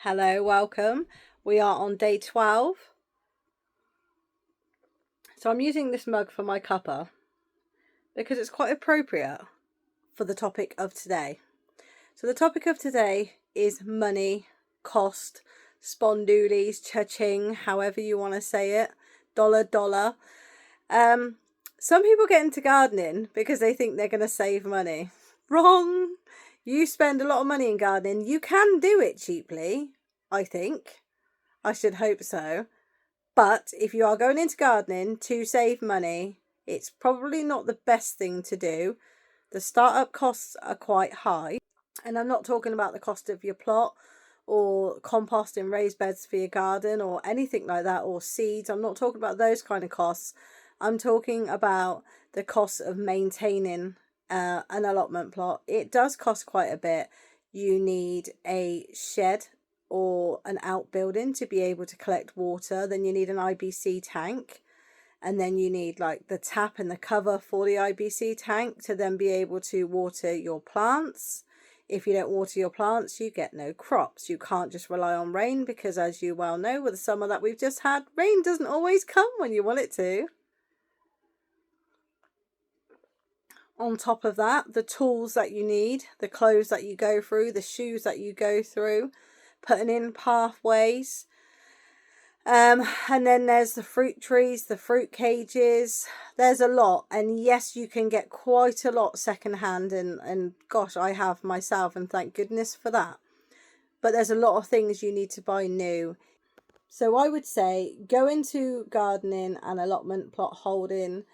Hello, welcome. We are on day 12. So I'm using this mug for my cuppa because it's quite appropriate for the topic of today. So the topic of today is money, cost, spondoolies, cha-ching, however you want to say it, dollar. Some people get into gardening because they think they're going to save money. Wrong. You spend a lot of money in gardening. You can do it cheaply, I think. I should hope so. But if you are going into gardening to save money, it's probably not the best thing to do. The startup costs are quite high. And I'm not talking about the cost of your plot or composting raised beds for your garden or anything like that, or seeds. I'm not talking about those kind of costs. I'm talking about the cost of maintaining an allotment plot. It does cost quite a bit. You need a shed or an outbuilding to be able to collect water. Then you need an IBC tank, and then you need like the tap and the cover for the IBC tank to then be able to water your plants. If you don't water your plants, you get no crops. You can't just rely on rain because, as you well know, with the summer that we've just had, rain doesn't always come when you want it to. On top of that, the tools that you need, the clothes that you go through, the shoes that you go through, putting in pathways. And then there's the fruit trees, the fruit cages. There's a lot. And yes, you can get quite a lot secondhand. And gosh, I have myself, and thank goodness for that. But there's a lot of things you need to buy new. So I would say go into gardening and allotment plot holding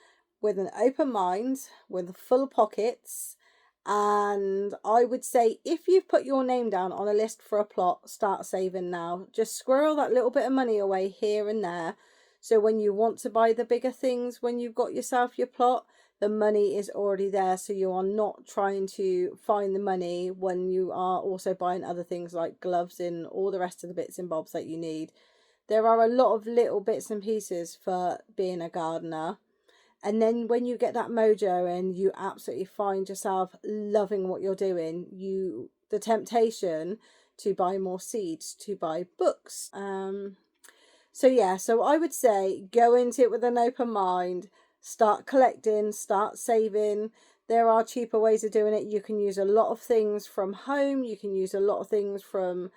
with an open mind, with full pockets. And I would say if you've put your name down on a list for a plot, start saving now. Just squirrel that little bit of money away here and there. So when you want to buy the bigger things, when you've got yourself your plot, the money is already there. So you are not trying to find the money when you are also buying other things like gloves and all the rest of the bits and bobs that you need. There are a lot of little bits and pieces for being a gardener. And then when you get that mojo and you absolutely find yourself loving what you're doing, the temptation to buy more seeds, to buy books. So I would say go into it with an open mind, start collecting, start saving. There are cheaper ways of doing it. You can use a lot of things from home. You can use a lot of things from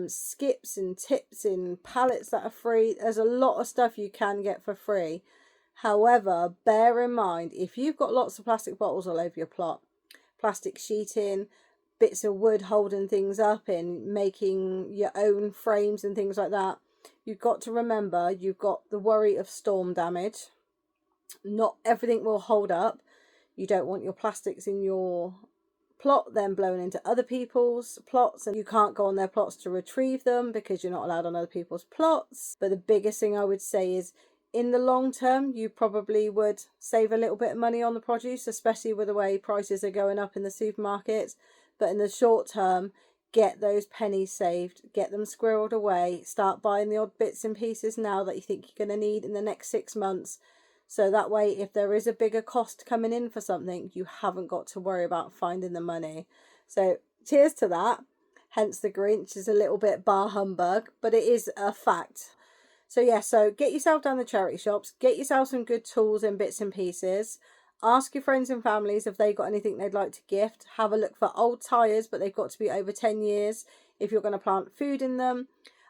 skips and tips and pallets that are free. There's a lot of stuff you can get for free. However, bear in mind, if you've got lots of plastic bottles all over your plot, plastic sheeting, bits of wood holding things up and making your own frames and things like that, you've got to remember you've got the worry of storm damage. Not everything will hold up. You don't want your plastics in your plot then blown into other people's plots, and you can't go on their plots to retrieve them because you're not allowed on other people's plots. But the biggest thing I would say is, in the long term, you probably would save a little bit of money on the produce, especially with the way prices are going up in the supermarkets. But in the short term, get those pennies saved, get them squirreled away, start buying the odd bits and pieces now that you think you're going to need in the next 6 months. So that way, if there is a bigger cost coming in for something, you haven't got to worry about finding the money. So cheers to that. Hence the Grinch is a little bit bar humbug, but it is a fact. So get yourself down the charity shops, get yourself some good tools and bits and pieces. Ask your friends and families if they've got anything they'd like to gift. Have a look for old tyres, but they've got to be over 10 years if you're going to plant food in them.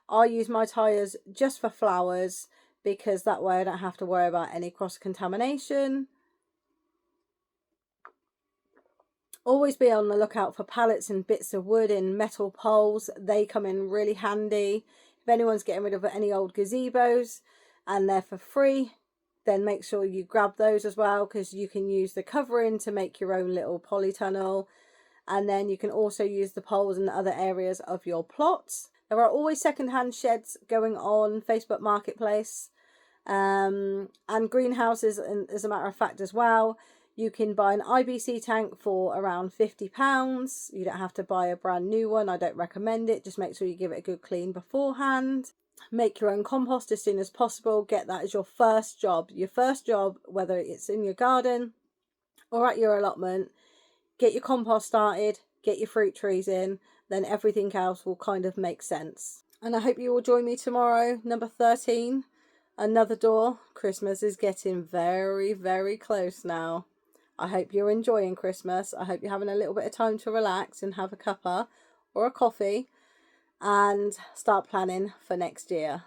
I use my tyres just for flowers because that way I don't have to worry about any cross-contamination. Always be on the lookout for pallets and bits of wood and metal poles. They come in really handy. If anyone's getting rid of any old gazebos and they're for free, then make sure you grab those as well, because you can use the covering to make your own little polytunnel. And then you can also use the poles in other areas of your plots. There are always second-hand sheds going on Facebook Marketplace and greenhouses, and as a matter of fact as well. You can buy an IBC tank for around £50. You don't have to buy a brand new one. I don't recommend it. Just make sure you give it a good clean beforehand. Make your own compost as soon as possible. Get that as your first job. Your first job, whether it's in your garden or at your allotment, get your compost started, get your fruit trees in, then everything else will kind of make sense. And I hope you will join me tomorrow, number 13, another door. Christmas is getting very, very close now. I hope you're enjoying Christmas. I hope you're having a little bit of time to relax and have a cuppa or a coffee and start planning for next year.